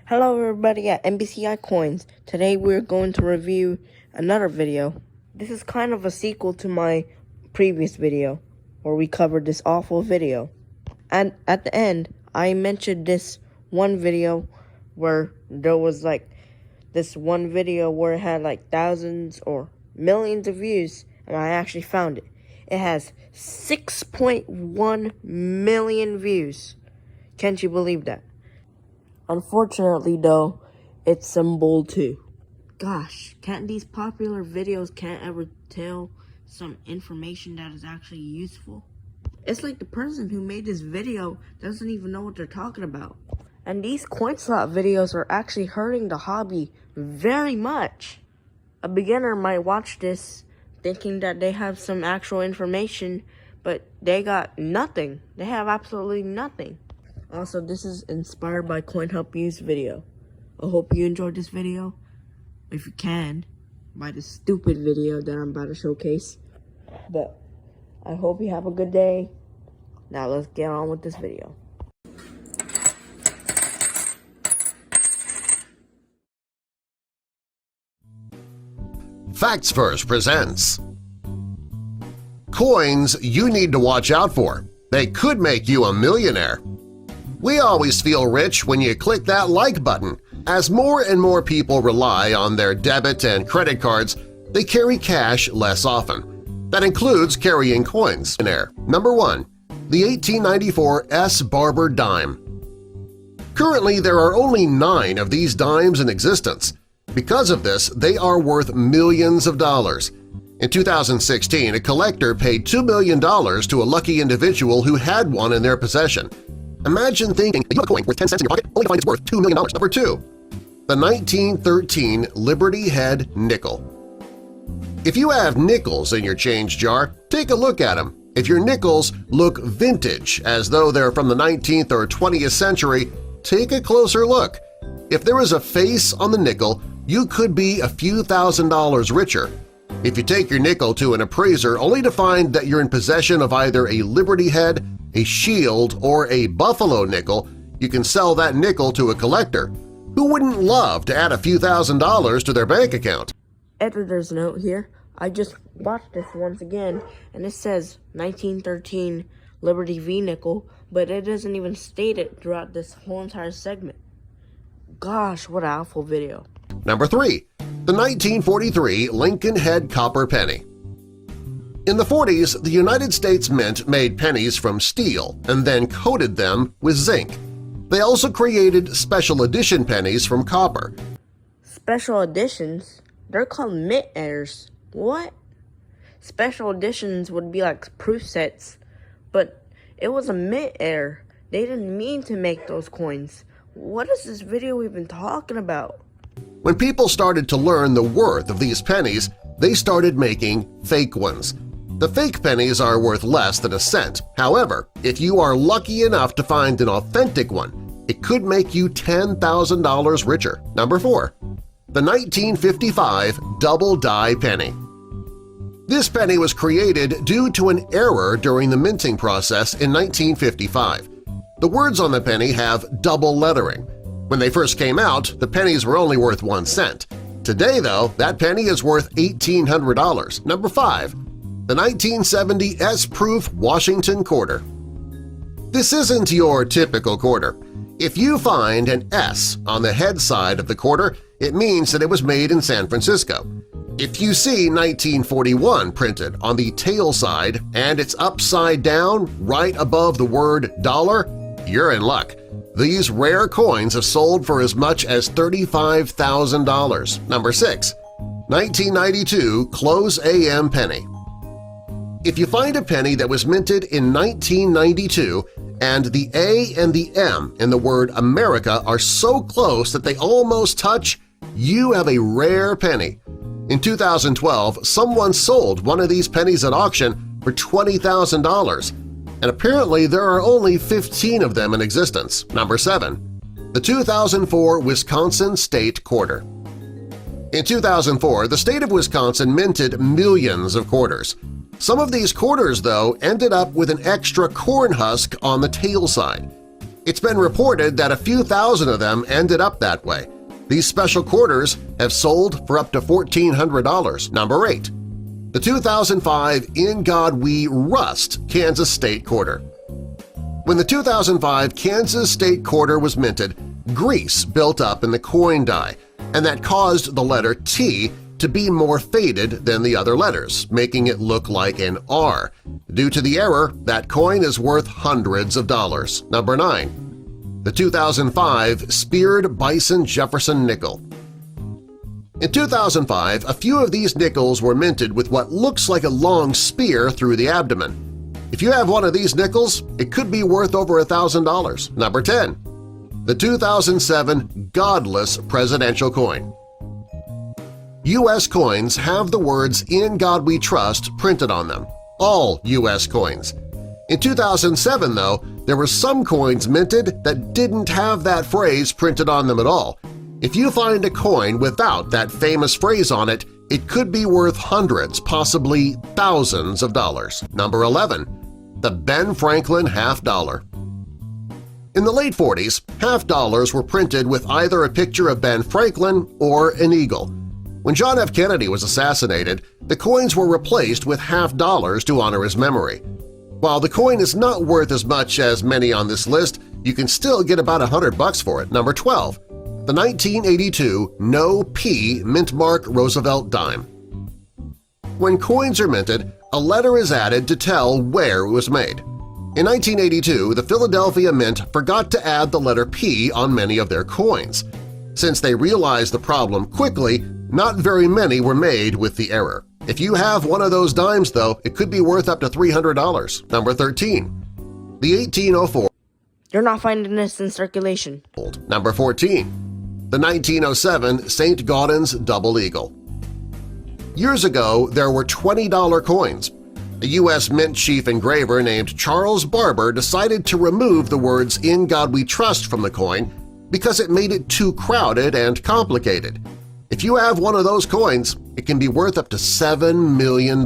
Hello everybody at NBCI Coins. Today we're going to review another video. This is kind of a sequel to my previous video where we covered this awful video. And at the end, I mentioned this one video where there was this one video where it had thousands or millions of views, and I actually found it. It has 6.1 million views. Can't you believe that? Unfortunately, though, it's some bull too. Gosh, can't these popular videos ever tell some information that is actually useful? It's like the person who made this video doesn't even know what they're talking about. And these coin slot videos are actually hurting the hobby very much. A beginner might watch this thinking that they have some actual information, but they got nothing. They have absolutely nothing. Also, this is inspired by CoinHelpU's video. I hope you enjoyed this video. If you can, by this stupid video that I'm about to showcase. But I hope you have a good day. Now let's get on with this video. Facts First presents Coins you need to watch out for. They could make you a millionaire. We always feel rich when you click that like button. As more and more people rely on their debit and credit cards, they carry cash less often. That includes carrying coins. Number 1. The 1894 S. Barber Dime. Currently, there are only 9 of these dimes in existence. Because of this, they are worth millions of dollars. In 2016, a collector paid $2 million to a lucky individual who had one in their possession. Imagine thinking you have a coin worth 10 cents in your pocket only to find it's worth $2 million. Number 2. The 1913 Liberty Head Nickel. If you have nickels in your change jar, take a look at them. If your nickels look vintage, as though they're from the 19th or 20th century, take a closer look. If there is a face on the nickel, you could be a few $1,000s richer. If you take your nickel to an appraiser only to find that you're in possession of either a Liberty Head, a Shield, or a Buffalo nickel, you can sell that nickel to a collector. Who wouldn't love to add a few $1,000s to their bank account? Editor's note here. I just watched this once again, and it says 1913 Liberty V nickel, but it doesn't even state it throughout this whole entire segment. Gosh, what an awful video. Number 3. The 1943 Lincoln Head Copper Penny. In the 40s, the United States Mint made pennies from steel and then coated them with zinc. They also created special edition pennies from copper. Special editions? They're called mint errors. What? Special editions would be like proof sets, but it was a mint error. They didn't mean to make those coins. What is this video even talking about? When people started to learn the worth of these pennies, they started making fake ones. The fake pennies are worth less than a cent. However, if you are lucky enough to find an authentic one, it could make you $10,000 richer. Number 4. The 1955 Double Die Penny. This penny was created due to an error during the minting process in 1955. The words on the penny have double lettering. When they first came out, the pennies were only worth 1 cent. Today, though, that penny is worth $1,800. Number 5. The 1970 S-Proof Washington Quarter. This isn't your typical quarter. If you find an S on the head side of the quarter, it means that it was made in San Francisco. If you see 1941 printed on the tail side and it's upside down right above the word dollar, you're in luck. These rare coins have sold for as much as $35,000. Number 6. 1992 Close AM Penny. If you find a penny that was minted in 1992 and the A and the M in the word America are so close that they almost touch, you have a rare penny. In 2012, someone sold one of these pennies at auction for $20,000, and apparently there are only 15 of them in existence. Number 7. The 2004 Wisconsin State Quarter. In 2004, the state of Wisconsin minted millions of quarters. Some of these quarters, though, ended up with an extra corn husk on the tail side. It's been reported that a few thousand of them ended up that way. These special quarters have sold for up to $1,400. Number 8. The 2005 In God We Rust Kansas State Quarter. When the 2005 Kansas State Quarter was minted, grease built up in the coin die, and that caused the letter T to be more faded than the other letters, making it look like an R. Due to the error, that coin is worth hundreds of dollars. Number 9. The 2005 Speared Bison Jefferson Nickel. In 2005, a few of these nickels were minted with what looks like a long spear through the abdomen. If you have one of these nickels, it could be worth over $1,000. Number 10. The 2007 Godless Presidential Coin. U.S. coins have the words "In God We Trust" printed on them. All U.S. coins. In 2007, though, there were some coins minted that didn't have that phrase printed on them at all. If you find a coin without that famous phrase on it, it could be worth hundreds, possibly thousands of dollars. Number 11. The Ben Franklin Half Dollar. In the late 40s, half dollars were printed with either a picture of Ben Franklin or an eagle. When John F. Kennedy was assassinated, the coins were replaced with half dollars to honor his memory. While the coin is not worth as much as many on this list, you can still get about $100 for it. Number 12. The 1982 No P Mint Mark Roosevelt Dime. When coins are minted, a letter is added to tell where it was made. In 1982, the Philadelphia Mint forgot to add the letter P on many of their coins. Since they realized the problem quickly, not very many were made with the error. If you have one of those dimes, though, it could be worth up to $300. Number 13. The 1804. You're not finding this in circulation. Number 14. The 1907 St. Gaudens Double Eagle. Years ago, there were $20 coins. A U.S. Mint chief engraver named Charles Barber decided to remove the words "In God We Trust" from the coin because it made it too crowded and complicated. If you have one of those coins, it can be worth up to $7 million.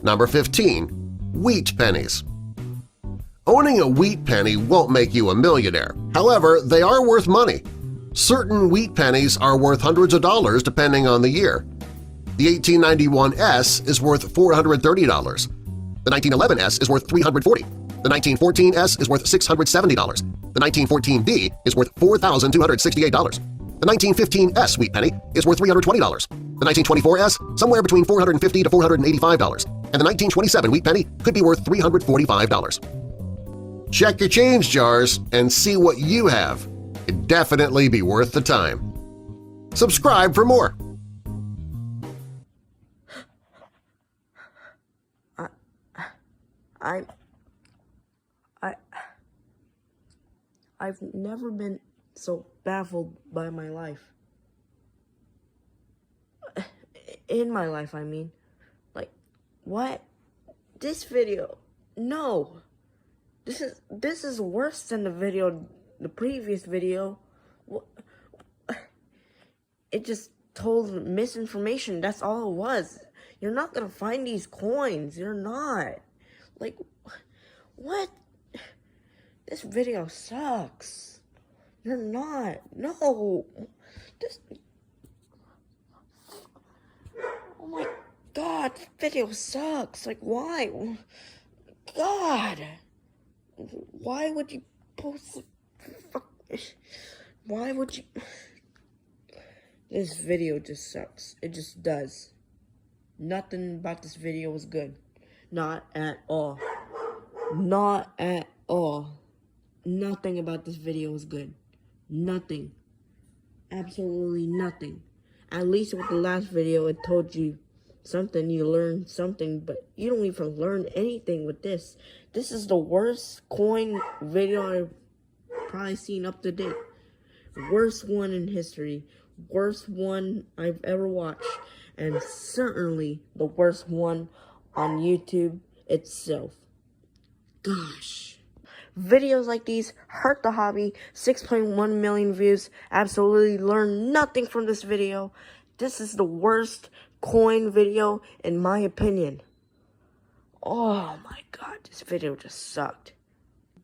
Number 15. Wheat pennies. Owning a wheat penny won't make you a millionaire. However, they are worth money. Certain wheat pennies are worth hundreds of dollars depending on the year. The 1891 S is worth $430. The 1911 S is worth $340. The 1914 S is worth $670. The 1914 D is worth $4,268. The 1915 S wheat penny is worth $320. The 1924 S somewhere between $450 to $485. And the 1927 wheat penny could be worth $345. Check your change jars and see what you have. It'd definitely be worth the time. Subscribe for more. I've never been so baffled by my life. In my life, I mean. Like, what? This video? No. This is worse than the previous video. It just told misinformation. That's all it was. You're not gonna find these coins. You're not. Like, what? This video sucks. You're not. No. This. Oh my God, this video sucks. Like, why? God. Why would you post? Why would you? This video just sucks. It just does. Nothing about this video was good. Not at all. Not at all. Nothing about this video was good. Nothing. Absolutely nothing. At least with the last video, it told you something. You learned something, but you don't even learn anything with this. This is the worst coin video I've probably seen up to date. Worst one in history. Worst one I've ever watched. And certainly the worst one on YouTube itself. Gosh. Videos like these hurt the hobby. 6.1 million views. Absolutely learned nothing from this video. This is the worst coin video in my opinion. Oh my God, this video just sucked.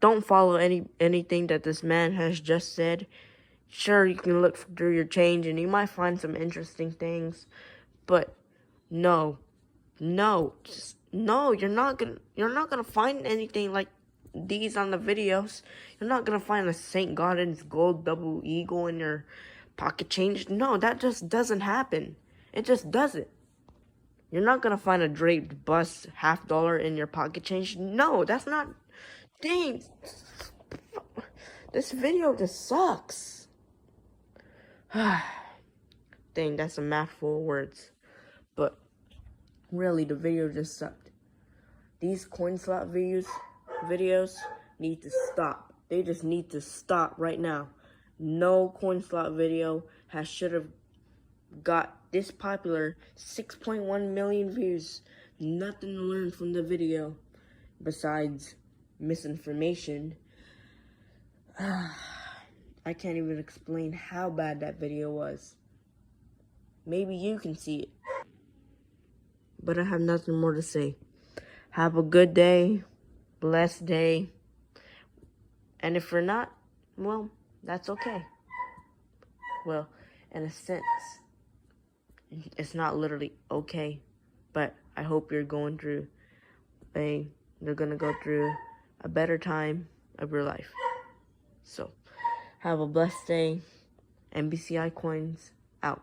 don't follow anything that this man has just said. Sure, you can look through your change and you might find some interesting things, but no, just no. You're not gonna find anything like these on the videos. You're not gonna find a St. Gaudens gold double eagle in your pocket change. No, that just doesn't happen. It just doesn't. You're not gonna find a draped bust $50 in your pocket change. No, that's not. Dang, this video just sucks. Dang, that's a mouthful of words. But really, the video just sucked. These coin slot videos need to stop. They just need to stop right now. No coin slot video should have got this popular. 6.1 million views. Nothing to learn from the video besides misinformation. I can't even explain how bad that video was. Maybe you can see it. But I have nothing more to say. Have a good day, blessed day. And if you're not, well, that's okay. Well, in a sense, it's not literally okay, but I hope you're gonna go through a better time of your life. So, have a blessed day. NBCI Coins out.